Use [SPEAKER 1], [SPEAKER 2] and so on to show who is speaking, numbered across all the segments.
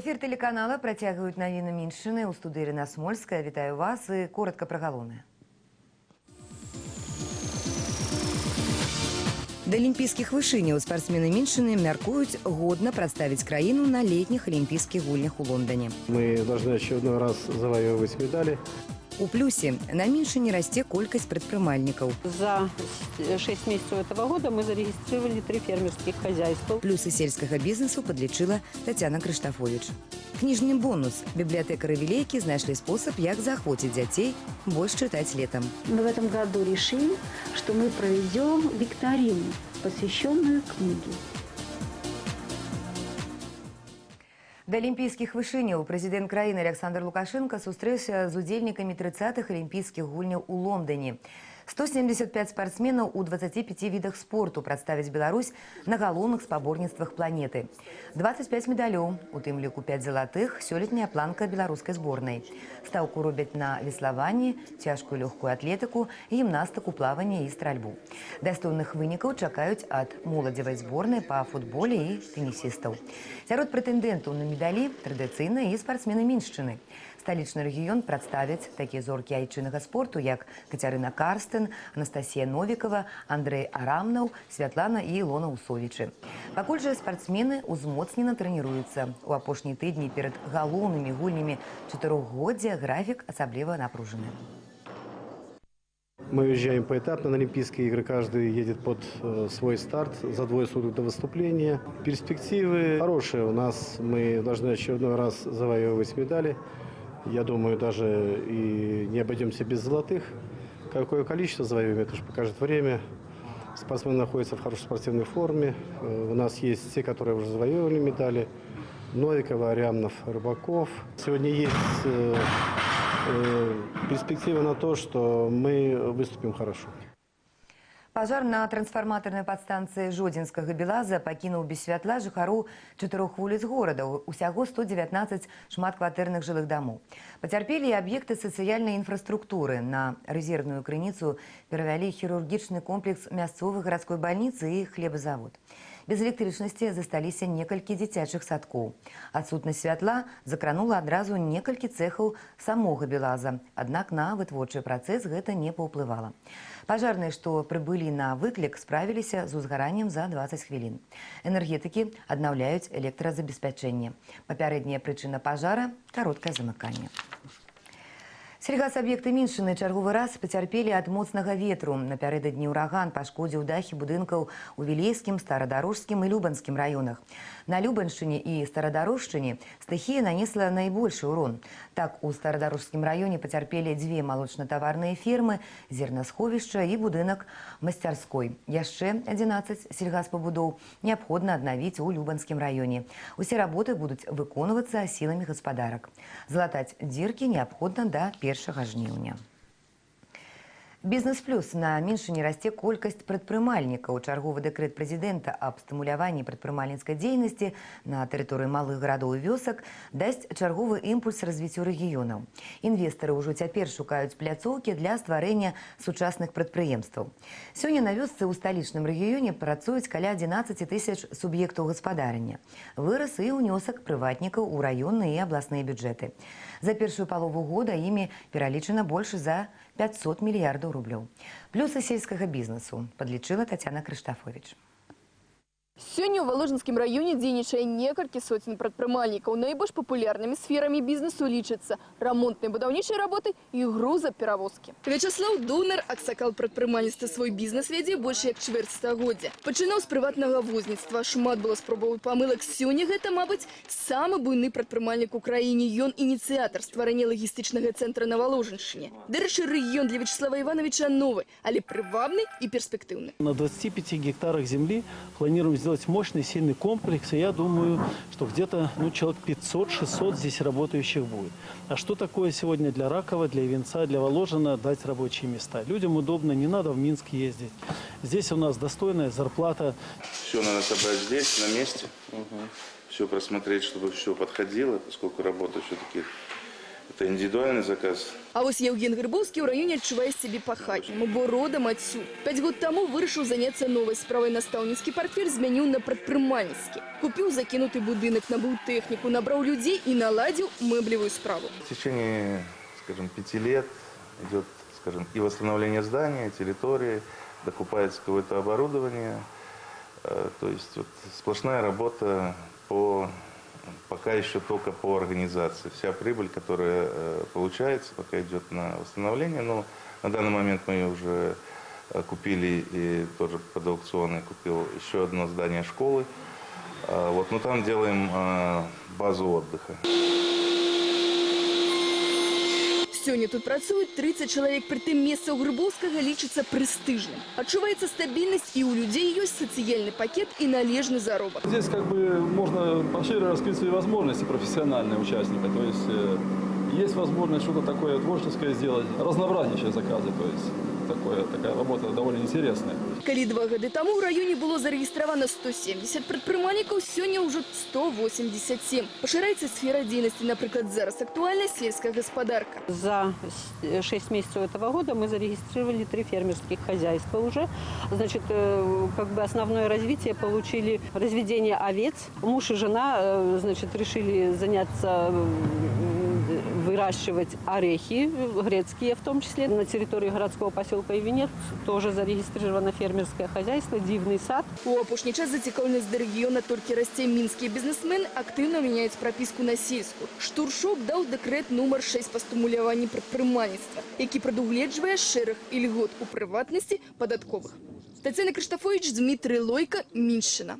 [SPEAKER 1] Эфир телеканала протягивают новины Миншины. У студии Ирина Смольская. Витаю вас и коротко про галоўнае. До олимпийских вышыняў спортсмены Миншины мяркуюць годно представить краину на летних олимпийских гульнях у Лондоне.
[SPEAKER 2] Мы должны очередной раз завоевывать медали.
[SPEAKER 1] У плюсе на Миншине расце колькасць прадпрымальнікаў.
[SPEAKER 3] За 6 месяцев этого года мы зарегистрировали 3 фермерских хозяйства.
[SPEAKER 1] Плюсы сельскага бізнесу подлічыла Татьяна Крыштафович. Кніжны бонус. Библиотекары Вилейки нашли способ, як заохотить детей больше читать летом.
[SPEAKER 4] Мы в этом году решили, что мы проведем викторину, посвященную книге.
[SPEAKER 1] До олимпийских вышыняў президент краіны Александр Лукашенко сустрэўся з удзельнікамі 30-х олимпийских гульняў у Лондоне. 175 спортсменов у 25 видах спорту представить Беларусь на галоўных спаборніцтвах планеты. 25 медалёў, у тым ліку 5 залатых, сёлетняя планка беларускай зборнай. Стаўку робяць на веславанні, цяжкую лёгкую атлетыку, гімнастыку, плаванне і стральбу. Дастойных вынікаў чакаюць ад моладзевай зборнай па футболе і тэнісістаў. Сярод прэтэндэнтаў на медалі традыцыйна і спартсмены Міншчыны. Столичный регион представить такие зорки айчыннага спорту, як Катерина Карстен, Анастасия Новикова, Андрей Арамнов, Святлана и Илона Усовичи. Пакуль же спортсмены узмоцнена тренируются. У апошнія тыдні перед галоўнымі гульнями чатырохгоддзя график асабліва напружаны.
[SPEAKER 2] Мы уезжаем поэтапно на Олимпийские игры. Каждый едет под свой старт за 2 суток до выступления. Перспективы хорошие у нас. Мы должны очередной раз завоевывать медали. Я думаю, даже и не обойдемся без золотых. Какое количество завоеваем, это же покажет время. Спортсмены находятся в хорошей спортивной форме. У нас есть те, которые уже завоевывали медали. Новикова, Арямнов, Рыбаков. Сегодня есть перспектива на то, что мы выступим хорошо.
[SPEAKER 1] Пожар на трансформаторной подстанции Жодзінскага Белаза пакінуў без святла жыхароў 4 вуліц горада, усяго 119 шматкватэрных жылых домов. Потерпели и объекты социальной инфраструктуры. На резервную крыніцу перавялі хирургичный комплекс мясцовой городской больницы и хлебозавод. Без электрычнасці засталіся некалькі дзіцячых садкоў. Адсутнасць святла закранула адразу некалькі цэхаў самога Белаза. Аднак на вытворчы працэс гэта не паўплывала. Пажарныя, што прыбылі на выклік, справіліся з узгараннем за 20 хвілін. Энергетыкі аднаўляюць электразабеспячэнне. Папярэдняя прычына пажара – кароткае замыканне. Сельгасаб'екты Міншыны чарговы раз пацярпелі ад моцнага ветру. Напярэдадні ўраган пашкодзіў дахі будынкаў у Вілейскім, Старадарожскім і Любанскім раёнах. На Любаншчыне і Старадарожшчыне стыхія нанесла найбольшы ўрон. Так, у Старадарожскім раёне пацярпелі 2 малочна-таварныя фермы, зернасховішча і будынак масцярской. Яшчэ 11 сельгаспабудоў неабходна аднавіць у Любанскім раёне. Усе работы будуць выконвацца сіламі гаспадарак. Залатаць дзіркі неабходна да 1 жніўня. Бизнес-плюс. На Міншыне расце колькасць прадпрымальнікаў. Чарговы дэкрэт прэзідэнта аб стымуляванні прадпрымальніцкай дзейнасці на тэрыторыі малых гарадоў і вёсак дасць чарговы імпульс развіццю рэгіёнаў. Інвестары ўжо цяпер шукаюць пляцоўкі для стварэння сучасных прадпрыемстваў. Сёння на вёсцы ў сталічным рэгіёне працуюць каля 11 тысяч суб'ектаў гаспадарання. Вырас і ўнёсак прыватнікаў у раённыя і абласныя бюджэты. За першую палову года імі пералічана больш за 500 мільярдаў рублёў. Плюсы сельскага бізнесу падлічыла Татьяна Крыштафович.
[SPEAKER 5] Сёння ў Валожынскім раёне дзейнічае некалькі соцень прадпрымальнікаў. Найбольш папулярнымі сферамі бізнесу лічацца рамонтныя будаўнічыя работы і грузаперавозкі. Вячаслаў Дунар адсакал прадпрымальніцтва свой бізнес вядзе больш як чвэрць стагоддзя. Пачынаў з прыватнага возніцтва. Шмат было спробаў і памылак. Сёння гэта, мабыць, самы буйны прадпрымальнік у краіне. Ён ініцыятар стварэння лагістычнага цэнтра на Валожыншчыне. Дарэчы, рэгіён для Вячеслава Ивановича новы, але прывабны і перспектыўны.
[SPEAKER 6] На 25 гектарах земли планируем сделать мощный, сильный комплекс. И я думаю, что где-то человек 500-600 здесь работающих будет. А что такое сегодня для Ракова, для Ивенца, для Воложина дать рабочие места? Людям удобно, не надо в Минск ездить. Здесь у нас достойная зарплата.
[SPEAKER 7] Все надо собрать здесь, на месте. Все просмотреть, чтобы все подходило, поскольку работа все-таки Это индивидуальный заказ.
[SPEAKER 5] А ось Євген Грибовський у районі відчуває себе пахатнім, бо родом отсюд. 5 год тому вирішив зайнятися новою справою. Наставницький портфель змінив на предпринимательський. Купив закинутий будинок, набув техніку, набрав людей і наладив меблевую справу.
[SPEAKER 7] В течение, скажем, 5 лет идет, скажем, и восстановление здания, территории, докупается какое-то оборудование. То есть вот сплошная работа пока еще только по организации. Вся прибыль, которая получается, пока идет на восстановление. Но на данный момент мы ее уже купили, и тоже под аукционы купил еще одно здание школы. Вот, но там делаем базу отдыха.
[SPEAKER 5] Сьогодні тут працюють 30 чоловік, притым місце у Грибовського лічиться престижним. Відчувається стабільність і у людей є соціальний пакет і належний заробок.
[SPEAKER 8] Здесь как бы можно пошире раскрыть свои возможности профессиональные участника. То есть есть возможность что-то такое творческое сделать, разнообразнейшие заказы. То есть такая работа довольно интересная.
[SPEAKER 5] Коли 2 года тому в районе было зарегистрировано 170 предпринимателей, сегодня уже 187. Поширяется сфера деятельности, например, зараз актуальна сельская господарка.
[SPEAKER 3] За 6 месяцев этого года мы зарегистрировали 3 фермерских хозяйства уже. Значит, как бы основное развитие получили разведение овец. Муж и жена, значит, решили заняться выращивать орехи, грецкие в том числе. На территории городского поселка Ивенец тоже зарегистрировано фермерское хозяйство «Дивный сад».
[SPEAKER 5] У опошний час зацікавленість до регіону тільки росте. Мінські бізнесмени активно міняють прописку на сільську. Штуршок дав декрет номер 6 по стимулюванню предпринимательства, який предугледжує шерах і льгот у приватності податкових. Тетяна Криштофович, Дмитрий Лойко, Мінщина.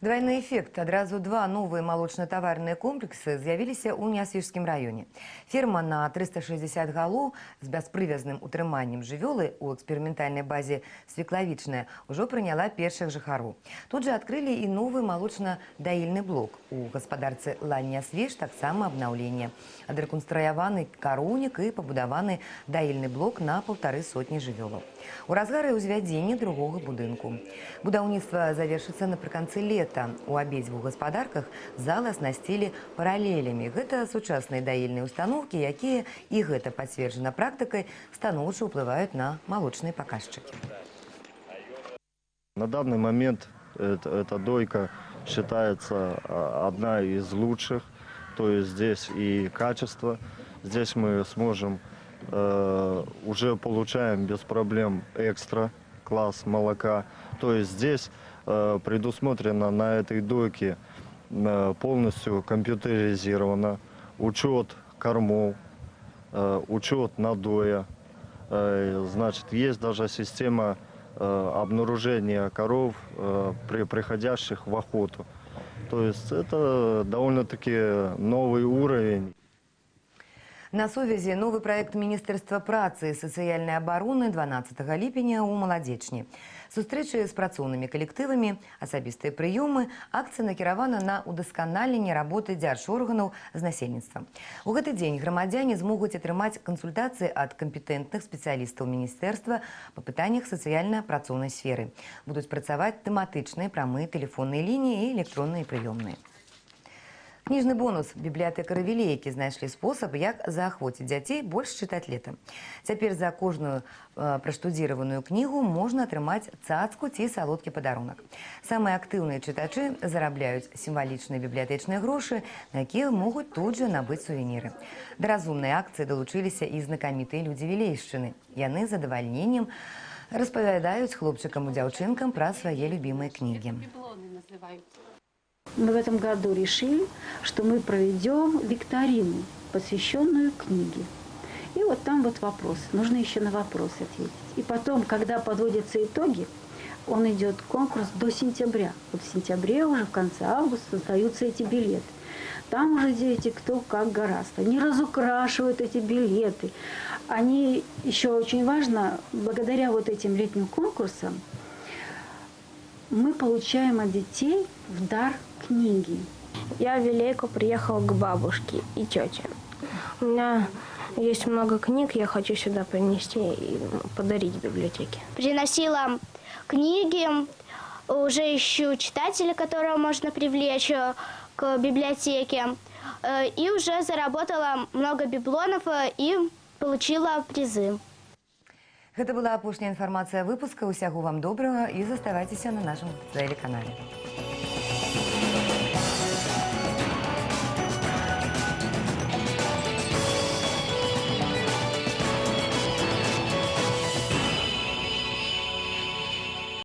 [SPEAKER 1] Двойны эффект. Адразу 2 новые молочно-товарные комплексы з'явіліся у Нясвіжскім раёне. Ферма на 360 галоў з бяспрывязным утрыманнем жывёлы у эксперыментальнай базе «Свеклавічная» ўжо прыняла першых жыхароў. Тут же адкрылі і новы молочно-даільны блок. У гаспадарцы Ла-Нясвіж таксама абнаўленне. Адрэканструяваны кароўнік і пабудаваны даільны блок на 150 жывёлаў. У разгары ўзвядзення другога будынку. Будаўніцтва завершыцца напрыканцы лета. У абедзвюх гаспадарках залы аснасцілі паралелямі. Гэта сучасныя даільныя установкі, якія, і гэта пацверджана практыкай, станоўча ўплываюць на малочныя паказчыкі.
[SPEAKER 9] На данный момент эта дойка считается одна из лучших. То есть здесь и качество. Здесь мы сможем, уже получаем без проблем экстра класс молока. То есть здесь предусмотрено на этой дойке полностью компьютеризировано учет кормов, учет надоя. Значит, есть даже система обнаружения коров, приходящих в охоту. То есть это довольно-таки новый уровень.
[SPEAKER 1] На сувязі новы праект Міністэрства працы і сацыяльнай абароны 12 ліпеня ў Маладзечні. Сустрэчы з працоўнымі калектывамі, асабістыя прыёмы, акцыя накіравана на удасканаленне работы дзяржорганаў з насельніцтвам. У гэты дзень грамадзяне змогуць атрымаць кансультацыі ад кампетэнтных спецыялістаў міністэрства па пытаннях сацыяльна-працоўнай сферы. Будуць працаваць тэматычныя прамыя тэлефонныя лініі і электронныя прыёмныя. Кніжны бонус. Бібліятэкары Вілейкі знайшлі спосаб, як заахвоціць дзяцей больш чытаць летам. Цяпер за кожную праштудзіраваную кнігу можна атрымаць цацку ці салодкі падарунак. Самыя актыўныя чытачы зарабляюць сімвалічныя бібліятэчныя грошы, на якія могуць тут жа набыць сувеніры. Да разумнай акцыі далучыліся і знакамітыя людзі Вілейшчыны. Яны з задавальненнем распавядаюць хлопчыкам і дзяўчынкам пра свае любімыя кнігі.
[SPEAKER 4] Мы в этом году решили, что мы проведем викторину, посвященную книге. И вот там вот вопрос. Нужно еще на вопросы ответить. И потом, когда подводятся итоги, он идет конкурс до сентября. Вот в сентябре уже, в конце августа, сдаются эти билеты. Там уже дети кто как гораздо. Они разукрашивают эти билеты. Они, еще очень важно, благодаря вот этим летним конкурсам, мы получаем от детей в дар книги.
[SPEAKER 10] Я в Вилейку приехала к бабушке и тете. У меня есть много книг, я хочу сюда принести и подарить библиотеке.
[SPEAKER 11] Приносила книги, уже ищу читателя, которого можно привлечь к библиотеке. и уже заработала много библонов и получила призы.
[SPEAKER 1] Гэта была апошняя інфармацыя выпуска. Усяго вам добрага і заставайцеся на нашым тэлеканале.